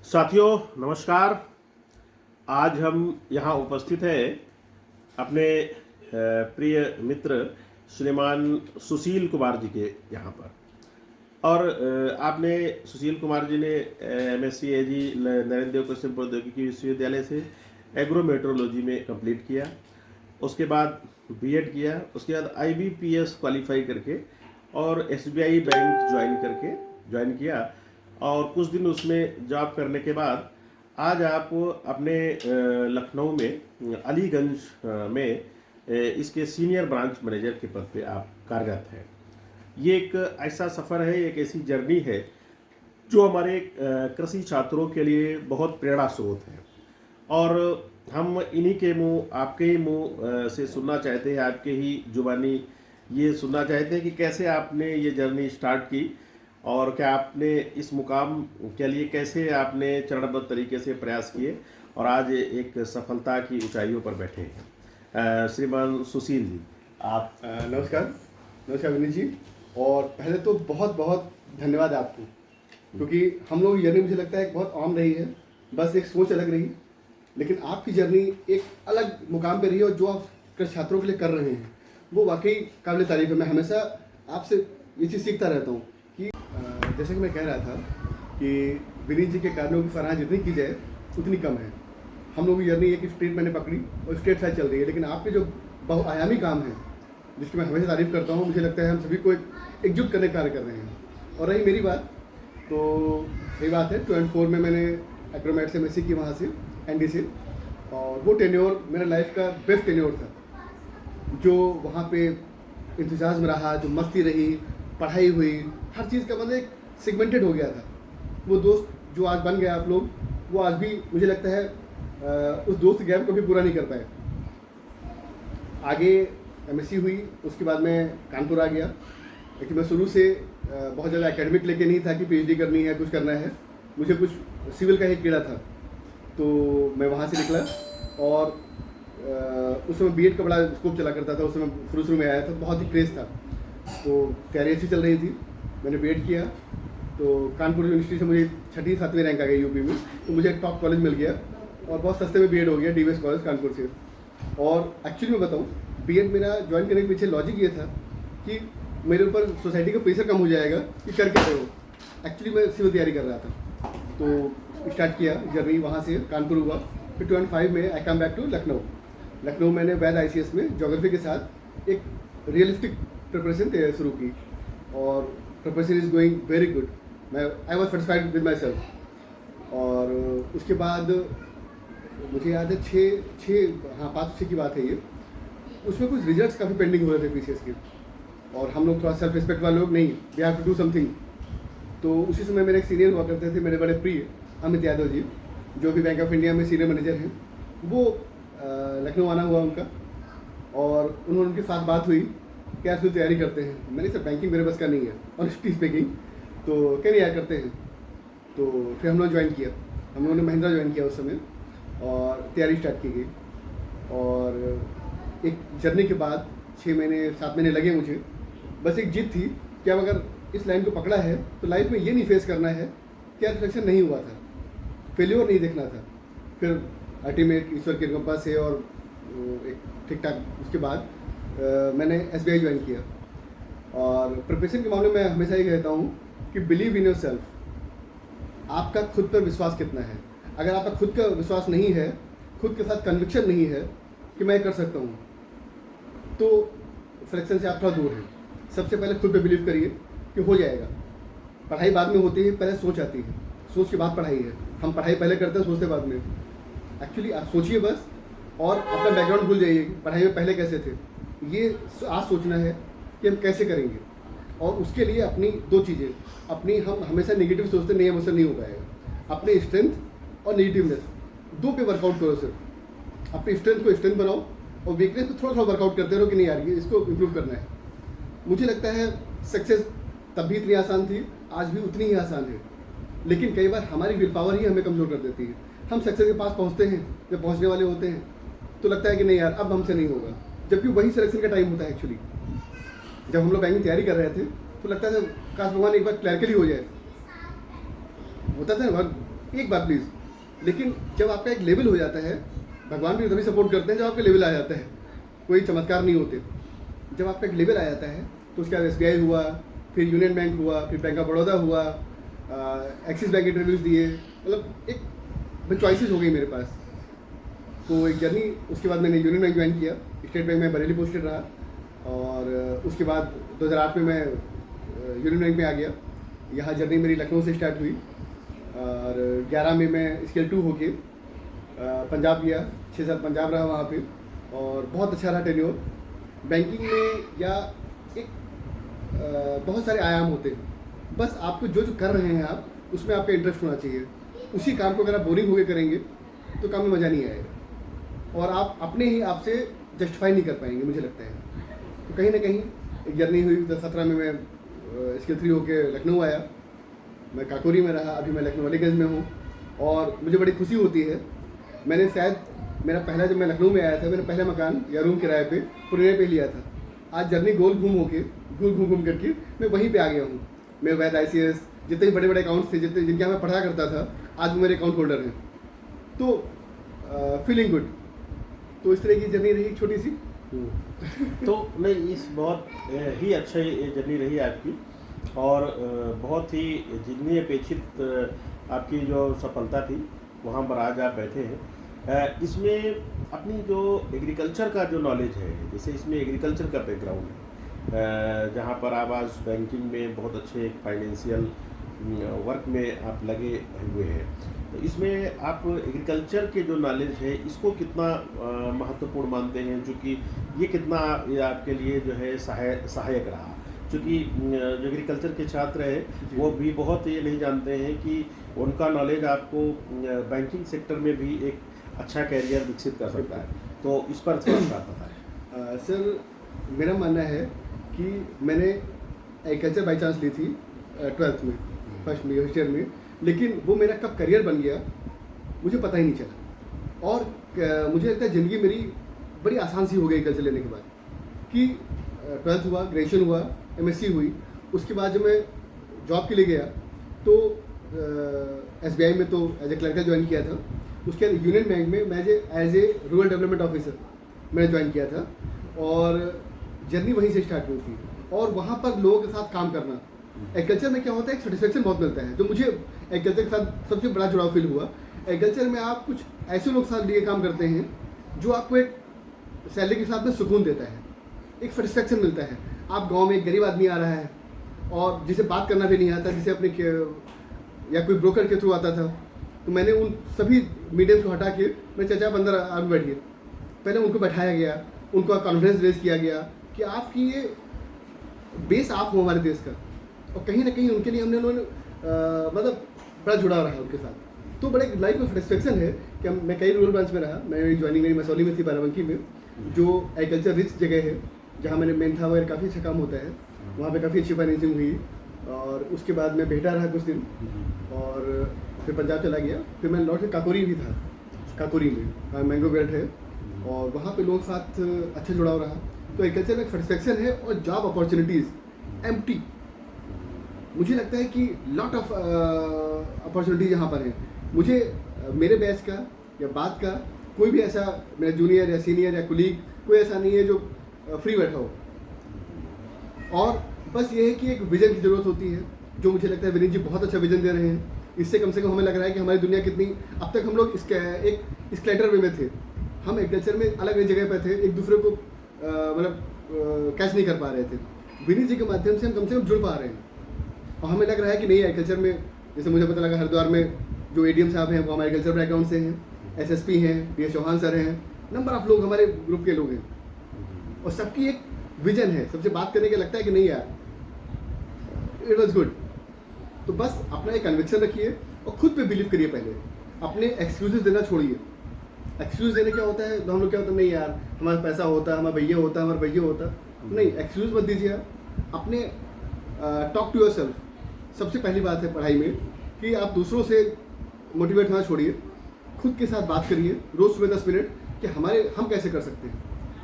साथियों नमस्कार। आज हम यहाँ उपस्थित हैं अपने प्रिय मित्र श्रीमान सुशील कुमार जी के यहाँ पर। और आपने सुशील कुमार जी ने एमएससी एजी नरेंद्र देव कृषि प्रौद्योगिकी विश्वविद्यालय से एग्रोमेट्रोलॉजी में कंप्लीट किया। उसके बाद बीएड किया। उसके बाद आईबीपीएस क्वालिफाई करके और एसबीआई बैंक ज्वाइन किया। और कुछ दिन उसमें जॉब करने के बाद आज आप अपने लखनऊ में अलीगंज में इसके सीनियर ब्रांच मैनेजर के पद पे आप कार्यरत हैं। ये एक ऐसा सफ़र है, एक ऐसी जर्नी है जो हमारे कृषि छात्रों के लिए बहुत प्रेरणा स्रोत है। और हम इन्हीं के मुंह, आपके ही मुंह से सुनना चाहते हैं, आपके ही जुबानी ये सुनना चाहते हैं कि कैसे आपने ये जर्नी स्टार्ट की और क्या आपने इस मुकाम के लिए कैसे आपने चरणबद्ध तरीके से प्रयास किए और आज एक सफलता की ऊंचाइयों पर बैठे हैं। श्रीमान सुशील जी, आप नमस्कार विनीत जी। और पहले तो बहुत बहुत धन्यवाद आपको, क्योंकि हम लोग जर्नी मुझे लगता है बहुत आम रही है, बस एक सोच अलग रही, लेकिन आपकी जर्नी एक अलग मुकाम पे रही है और जो आप छात्रों के लिए कर रहे हैं वो वाकई काबिल तारीफ है। मैं हमेशा आपसे ये चीज़ सीखता रहता हूँ कि जैसे कि मैं कह रहा था कि विनीत जी के कार्यों की सराहना जितनी की जाए उतनी कम है। हम लोग की जर्नी एक स्ट्रीट मैंने पकड़ी और स्ट्रेट साइड चल रही है, लेकिन आपके जो बहुआयामी काम है जिसकी मैं हमेशा तारीफ करता हूँ, मुझे लगता है हम सभी को एकजुट करने का कार्य कर रहे हैं। और रही मेरी बात, तो सही बात है 2004 में मैंने एग्रोमेट से एमएससी की वहाँ से एनडी से, और वो टेन्योर मेरा लाइफ का बेस्ट टेन्योर था। जो वहाँ पे इंतजाम रहा, जो मस्ती रही, पढ़ाई हुई, हर चीज़ का मतलब एक सेगमेंटेड हो गया था। वो दोस्त जो आज बन गया आप लोग, वो आज भी मुझे लगता है उस दोस्त गैप को भी पूरा नहीं कर पाए। आगे एमएससी हुई, उसके बाद मैं कानपुर आ गया, लेकिन मैं शुरू से बहुत ज़्यादा एकेडमिक लेके नहीं था कि पीएचडी करनी है, कुछ करना है। मुझे कुछ सिविल का ही कीड़ा था, तो मैं वहाँ से निकला। और उस समय बीएड का बड़ा स्कोप चला करता था, उस समय शुरू में आया था, बहुत ही क्रेज़ था, तो तैयारी अच्छी चल रही थी। मैंने बीएड किया तो कानपुर यूनिवर्सिटी से मुझे 6वीं 7वीं रैंक आ गई यूपी में, तो मुझे एक टॉप कॉलेज मिल गया और बहुत सस्ते में बीएड हो गया, डीवीएस कॉलेज कानपुर से। और एक्चुअली मैं बताऊँ, बीएड मेरा ज्वाइन करने के पीछे लॉजिक ये था कि मेरे ऊपर सोसाइटी का प्रेशर कम हो जाएगा कि कर कैसे हो। एक्चुअली मैं सिविल तैयारी कर रहा था, तो स्टार्ट किया जर्नी, वहाँ से कानपुर हुआ। फिर 2005 में आई कम बैक टू लखनऊ मैंने वैद आईसीएस में ज्योग्राफी के साथ एक रियलिस्टिक प्रिपरेशन शुरू की और preparation is going very good. I was satisfied with my self. और उसके बाद मुझे याद है 5-6 की बात है ये, उसमें कुछ रिजल्ट्स काफ़ी पेंडिंग हो रहे थे पीसीएस के, और हम लोग थोड़ा सेल्फ रिस्पेक्ट वाले लोग, नहीं we have to do something. तो उसी समय मेरे एक सीनियर हुआ करते थे, मेरे बड़े प्रिय अमित यादव जी, जो भी बैंक ऑफ इंडिया में सीनियर मैनेजर हैं। वो लखनऊ आना हुआ उनका, और उनके साथ बात हुई कि आप तैयारी करते हैं। मैंने सर बैंकिंग मेरे बस का नहीं है, ऑनेस्टली स्पीकिंग, तो क्या नहीं यार करते हैं। तो फिर हम लोग ज्वाइन किया, हम लोगों ने महिंद्रा ज्वाइन किया उस समय, और तैयारी स्टार्ट की गई। और एक जर्नी के बाद 6-7 महीने लगे मुझे, बस एक जिद थी कि अब अगर इस लाइन को पकड़ा है तो लाइफ में ये नहीं फेस करना है कि यार सिलेक्शन नहीं हुआ था, फेल्योर नहीं देखना था। फिर अल्टीमेट ईश्वर की कृपा से और एक ठीक ठाक उसके बाद मैंने एसबीआई ज्वाइन किया। और प्रिपरेशन के मामले में मैं हमेशा ये कहता हूँ कि बिलीव इन योर सेल्फ। आपका खुद पर विश्वास कितना है। अगर आपका खुद का विश्वास नहीं है, खुद के साथ कन्विक्शन नहीं है कि मैं कर सकता हूँ, तो सिलेक्शन से आप थोड़ा दूर हैं। सबसे पहले खुद पे बिलीव करिए कि हो जाएगा। पढ़ाई बाद में होती है, पहले सोच आती है, सोच के बाद पढ़ाई है। हम पढ़ाई पहले करते हैं, सोचते बाद में। एक्चुअली आप सोचिए बस, और अपना बैकग्राउंड भूल जाइए, पढ़ाई में पहले कैसे थे। ये आज सोचना है कि हम कैसे करेंगे, और उसके लिए अपनी 2 चीज़ें, अपनी हम हमेशा नेगेटिव सोचते नहीं, मुझसे नहीं हो पाएगा। अपने स्ट्रेंथ और नेगेटिवनेस 2 पे वर्कआउट करो। सिर्फ अपनी स्ट्रेंथ को स्ट्रेंथ बनाओ और वीकनेस पे थोड़ा वर्कआउट करते रहो कि नहीं यार ये इसको इम्प्रूव करना है। मुझे लगता है सक्सेस तब भी इतनी आसान थी, आज भी उतनी ही आसान है, लेकिन कई बार हमारी विल पावर ही हमें कमज़ोर कर देती है। हम सक्सेस के पास पहुँचते हैं, जब पहुँचने वाले होते हैं तो लगता है कि नहीं यार अब हमसे नहीं होगा, जबकि वही सिलेक्शन का टाइम होता है। एक्चुअली जब हम लोग बैंक की तैयारी कर रहे थे तो लगता था काश भगवान एक बार क्लैरिकली हो जाए, होता था ना, एक बार प्लीज़, लेकिन जब आपका एक लेवल हो जाता है, भगवान भी तभी सपोर्ट करते हैं जब आपका लेवल आ जाता है, कोई चमत्कार नहीं होते। जब आपका एक लेवल आ जाता है तो उसके बाद SBI हुआ, फिर यूनियन बैंक हुआ, फिर बैंक ऑफ बड़ौदा हुआ, एक्सिस बैंक इंटरव्यूज़ दिए, मतलब एक चॉइसेस हो गई मेरे पास। तो एक जर्नी, उसके बाद मैंने यूनियन बैंक ज्वाइन किया, स्टेट बैंक में बरेली पोस्टेड रहा, और उसके बाद 2008 में मैं यूनियन बैंक में आ गया। यहाँ जर्नी मेरी लखनऊ से स्टार्ट हुई, और 11 में मैं स्केल 2 होके पंजाब गया, 6 साल पंजाब रहा वहाँ पे, और बहुत अच्छा रहा टेन्योर। बैंकिंग में या एक बहुत सारे आयाम होते हैं, बस आपको जो कर रहे हैं आप, उसमें आपका इंटरेस्ट होना चाहिए। उसी काम को अगर आप बोरिंग होकर करेंगे तो काम में मज़ा नहीं आएगा, और आप अपने ही आप से जस्टिफाई नहीं कर पाएंगे, मुझे लगता है। तो कहीं ना कहीं एक जर्नी हुई। 2017 में मैं स्केल 3 होके लखनऊ आया, मैं काकोरी में रहा, अभी मैं लखनऊ अलीगंज में हूँ, और मुझे बड़ी खुशी होती है। मैंने शायद मेरा पहला, जब मैं लखनऊ में आया था, मैंने पहला मकान या रूम किराए पे पुणे पे लिया था। आज जर्नी गोल घूम करके मैं वहीं पे आ गया हूँ। मैं वैद ICS, जितने भी बड़े बड़े अकाउंट्स थे, जितने जिनके यहाँ मैं पढ़ा करता था, आज वो मेरे अकाउंट होल्डर हैं। तो फीलिंग गुड। तो इस तरह की जर्नी रही छोटी सी। तो नहीं, इस बहुत ही अच्छा ये जर्नी रही आपकी, और बहुत ही जितनी अपेक्षित आपकी जो सफलता थी वहाँ पर आज आप बैठे हैं। इसमें अपनी जो एग्रीकल्चर का जो नॉलेज है, जैसे इसमें एग्रीकल्चर का बैकग्राउंड है, जहाँ पर आप आज बैंकिंग में बहुत अच्छे फाइनेंशियल वर्क में आप लगे हुए हैं, तो इसमें आप एग्रीकल्चर के जो नॉलेज है इसको कितना महत्वपूर्ण मानते हैं, चूँकि ये कितना ये आपके लिए जो है सहायक रहा? क्योंकि जो एग्रीकल्चर के छात्र हैं वो भी बहुत ये नहीं जानते हैं कि उनका नॉलेज आपको बैंकिंग सेक्टर में भी एक अच्छा कैरियर विकसित कर सकता है। तो इस पर थोड़ा सा बताएं। सर, मेरा मानना है कि मैंने एग्रीकल्चर बाई चांस ली थी 12th में, फर्स्ट ईयर में, लेकिन वो मेरा कब करियर बन गया मुझे पता ही नहीं चला। और मुझे लगता है ज़िंदगी मेरी बड़ी आसान सी हो गई एग्रीकल्चर लेने के बाद, कि 12th हुआ, ग्रेजुएशन हुआ, MSc हुई। उसके बाद जब मैं जॉब के लिए गया तो SBI में तो एज ए क्लर्कल ज्वाइन किया था। उसके बाद यूनियन बैंक में मैं as a rural development officer मैंने ज्वाइन किया था, और जर्नी वहीं से स्टार्ट हुई थी। और वहाँ पर लोगों के साथ काम करना, एग्रीकल्चर में क्या होता है, एक सेटिस्फेक्शन बहुत मिलता है, जो मुझे एग्रीकल्चर के साथ सबसे बड़ा जुड़ाव फील हुआ। एग्रीकल्चर में आप कुछ ऐसे लोग साथ लिए काम करते हैं जो आपको एक सैलरी के साथ में सुकून देता है, एक सेटिस्फेक्शन मिलता है। आप गांव में एक गरीब आदमी आ रहा है और जिसे बात करना भी नहीं आता, जिसे अपने या कोई ब्रोकर के थ्रू आता था, तो मैंने उन सभी मीडियम्स को हटा के मैं चाचा अंदर आप बैठिए, पहले उनको बैठाया गया, उनको कॉन्फिडेंस रेज किया गया कि आपकी ये बेस आप हो हमारे देश का। और कहीं ना कहीं उनके लिए हमने उन्होंने मतलब बड़ा जुड़ा रहा उनके साथ। तो बड़े लाइफ में सेटिस्फेक्शन है कि मैं कई रूरल ब्रांच में रहा। मैं ज्वाइनिंग मेरी मसौली में थी, बाराबंकी में, जो एग्रीकल्चर रिच जगह है, जहाँ मैंने मेंथा वगैरह काफ़ी अच्छा काम होता है, वहाँ पे काफ़ी अच्छी फाइनेंसिंग हुई। और उसके बाद मैं बेटा रहा कुछ दिन, और फिर पंजाब चला गया। फिर मैं लौट के काकोरी भी था, काकोरी में मैंगो बेल्ट है, और वहाँ पे लोगों के साथ अच्छा जुड़ाव रहा। तो एग्रीकल्चर में एक सेटिस्फेक्शन है, और जॉब अपॉर्चुनिटीज़ एम्प्टी। मुझे लगता है कि लॉट ऑफ अपॉर्चुनिटीज यहाँ पर है। मुझे मेरे बैच का या बात का कोई भी ऐसा मेरा जूनियर या सीनियर या कुलीग कोई ऐसा नहीं है जो फ्री बैठा हो। और बस ये है कि एक विजन की ज़रूरत होती है, जो मुझे लगता है विनीत जी बहुत अच्छा विजन दे रहे हैं। इससे कम से कम हमें लग रहा है कि हमारी दुनिया कितनी, अब तक हम लोग एक स्केलेटर वे में थे, हम एग्रीकल्चर में अलग अलग जगह पर थे, एक दूसरे को मतलब कैच नहीं कर पा रहे थे। विनीत जी के माध्यम से हम कम जुड़ पा रहे हैं, और हमें लग रहा है कि नहीं, एग्रीकल्चर में जैसे मुझे पता लगा हरिद्वार में जो ADM साहब हैं वो हमारे एग्रीकल्चर बैकग्राउंड से हैं, SSP हैं, DS चौहान सर हैं, नंबर ऑफ लोग हमारे ग्रुप के लोग हैं, और सबकी एक विजन है। सबसे बात करने के लगता है कि नहीं यार, इट वॉज गुड। तो बस अपना एक कन्विक्शन रखिए और खुद पे बिलीव करिए। पहले अपने एक्सक्यूजेस देना छोड़िए। एक्सक्यूज देने क्या होता है, तो हम लोग क्या होता है, नहीं यार हमारा पैसा होता, हमारा भैया होता, हमारा भैया होता। नहीं, एक्सक्यूज मत दीजिए आप। अपने टॉक टू योरसेल्फ। सबसे पहली बात है पढ़ाई में कि आप दूसरों से मोटिवेट होना छोड़िए, खुद के साथ बात करिए रोज़ सुबह 10 मिनट कि हम कैसे कर सकते हैं,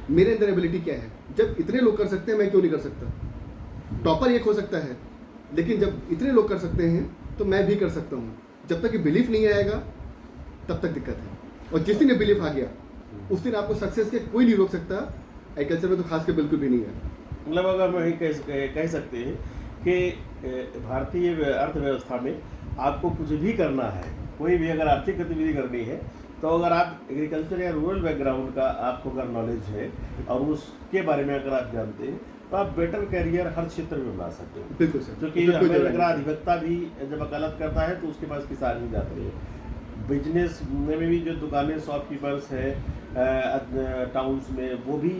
मेरे अंदर एबिलिटी क्या है। जब इतने लोग कर सकते हैं, मैं क्यों नहीं कर सकता। टॉपर एक हो सकता है, लेकिन जब इतने लोग कर सकते हैं तो मैं भी कर सकता हूँ। जब तक ये बिलीफ नहीं आएगा तब तक दिक्कत है, और जिस दिन ये बिलीफ आ गया उस दिन आपको सक्सेस के कोई नहीं रोक सकता। एग्रीकल्चर में तो खास के बिल्कुल भी नहीं है। मतलब अगर मैं वही कह सकते हैं कि भारतीय अर्थव्यवस्था में आपको कुछ भी करना है, कोई भी अगर आर्थिक गतिविधि करनी है, तो अगर आप एग्रीकल्चर या रूरल बैकग्राउंड का आपको अगर नॉलेज है और उसके बारे में अगर आप जानते हैं तो आप बेटर कैरियर हर क्षेत्र में बना सकते हो। बिल्कुल सर, क्योंकि हमें लग रहा अधिवक्ता भी जब वकालत करता है तो उसके पास किसान नहीं जाते हैं। बिजनेस में भी जो दुकानें शॉपकीपर्स है टाउन्स में, वो भी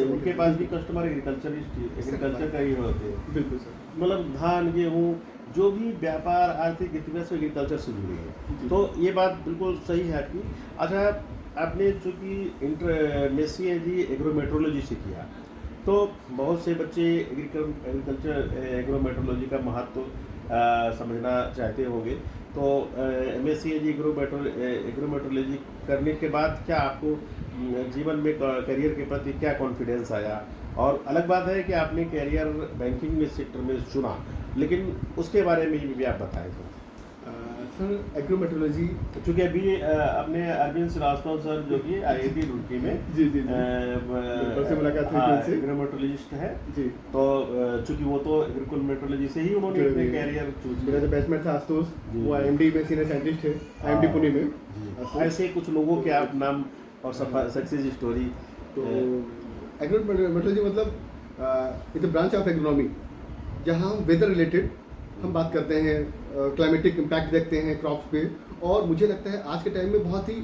उनके पास भी कस्टमर एग्रीकल्चर का ही होते हैं। बिल्कुल सर, मतलब धान गेहूँ जो भी व्यापार आर्थिक गतिविधि से एग्रीकल्चर से जुड़ी है, तो ये बात बिल्कुल सही है आपकी। अच्छा, आपने चूँकि इंटरनेशियली एग्रोमेट्रोलॉजी से किया, तो बहुत से बच्चे एग्रीकल्चर एग्रोमेट्रोलॉजी का महत्व समझना चाहते होंगे। तो MSc एग्रोमेट्रोलॉजी करने के बाद क्या आपको जीवन में करियर के प्रति क्या कॉन्फिडेंस आया? और अलग बात है कि आपने करियर बैंकिंग में सेक्टर में चुना, लेकिन उसके बारे में भी आप बताएं तो। सर एग्रोमेट्रोलॉजी, चूँकि अभी अपने अरविंद श्रीवास्तव सर जो कि IIT रुड़की में जी जी से मुलाकात हुई थी उनसे, एग्रोमेट्रोलॉजिस्ट है जी। तो चूँकि वो तो एग्रीकल्चर से ही उन्होंने अपने कैरियर चूज मेरा जो बैचमेट था आशुतोष, वो IMD में सीनियर साइंटिस्ट है, IMD पुणे में। ऐसे कुछ लोगों के आप नाम और सक्सेस स्टोरी। तो एग्रोमेट्रोलॉजी मतलब it's a branch of agronomy, जहाँ हम वेदर रिलेटेड हम बात करते हैं, क्लाइमेटिक इम्पैक्ट देखते हैं क्रॉप्स पे। और मुझे लगता है आज के टाइम में बहुत ही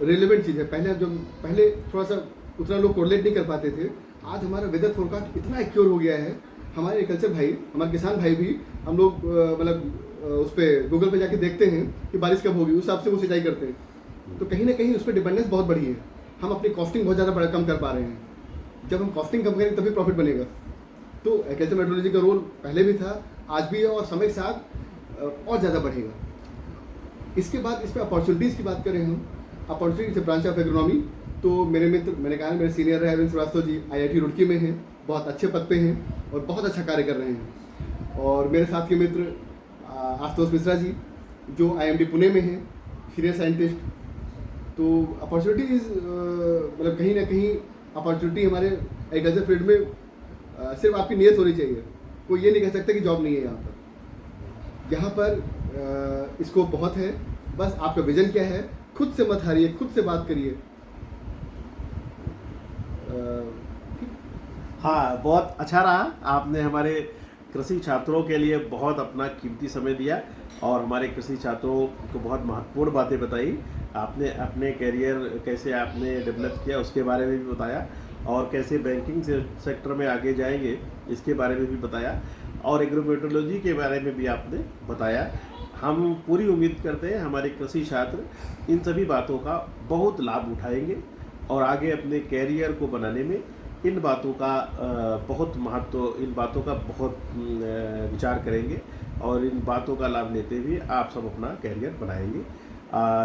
रिलेवेंट चीज़ है। पहले थोड़ा सा उतना लोग कोरिलेट नहीं कर पाते थे, आज हमारा वेदर फोरकास्ट इतना एक्योर हो गया है। हमारे एग्रीकल्चर भाई, हमारे किसान भाई भी, हम लोग मतलब उस पर गूगल पे जाके देखते हैं कि बारिश कब होगी, उस हिसाब से वो सिंचाई करते हैं। तो कहीं ना कहीं उस पर डिपेंडेंस बहुत बढ़ी है। हम अपनी कॉस्टिंग बहुत ज़्यादा कम कर पा रहे हैं। जब हम कॉस्टिंग कम करेंगे तभी प्रॉफिट बनेगा। तो एग्रीकल्चर मेट्रोलॉजी का रोल पहले भी था, आज भी है, और समय के साथ और ज़्यादा बढ़ेगा। इसके बाद इस पर अपॉर्चुनिटीज़ की बात करें हम, अपॉर्चुनिटी ब्रांच ऑफ एग्रोनॉमी, तो मेरे मित्र, मैंने कहा मेरे सीनियर है अरविंद श्रीवास्तव जी, IIT रुड़की में हैं, बहुत अच्छे पद पे हैं और बहुत अच्छा कार्य कर रहे हैं। और मेरे साथ के मित्र आशुतोष मिश्रा जी, जो IMD पुणे में हैं, सीनियर साइंटिस्ट। तो अपॉर्चुनिटीज़ मतलब कहीं ना कहीं अपॉर्चुनिटी हमारे एग्रीकल्चर फील्ड में सिर्फ आपकी नीयत होनी चाहिए। कोई ये नहीं कह सकता कि जॉब नहीं है यहाँ पर स्कोप बहुत है। बस आपका विजन क्या है, खुद से मत हारिए, खुद से बात करिए। हाँ, बहुत अच्छा रहा, आपने हमारे कृषि छात्रों के लिए बहुत अपना कीमती समय दिया और हमारे कृषि छात्रों को बहुत महत्वपूर्ण बातें बताई। आपने अपने करियर कैसे आपने डेवलप किया उसके बारे में भी बताया, और कैसे बैंकिंग सेक्टर में आगे जाएंगे इसके बारे में भी बताया, और एग्रोमेट्रोलॉजी के बारे में भी आपने बताया। हम पूरी उम्मीद करते हैं हमारे कृषि छात्र इन सभी बातों का बहुत लाभ उठाएंगे और आगे अपने कैरियर को बनाने में इन बातों का बहुत महत्व, इन बातों का बहुत विचार करेंगे और इन बातों का लाभ लेते हुए आप सब अपना कैरियर बनाएंगे।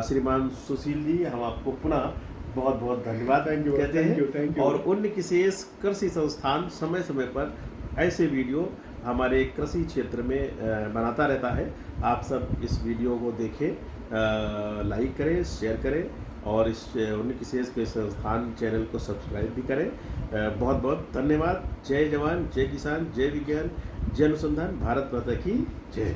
श्रीमान सुशील जी, हम आपको पुनः बहुत बहुत धन्यवाद कहते हैं। और उन विशेष कृषि संस्थान समय समय पर ऐसे वीडियो हमारे कृषि क्षेत्र में बनाता रहता है। आप सब इस वीडियो को देखें, लाइक करें, शेयर करें और इस उन विशेष के संस्थान चैनल को सब्सक्राइब भी करें। बहुत बहुत धन्यवाद। जय जवान, जय किसान, जय विज्ञान, जय अनुसंधान, भारत माता की जय।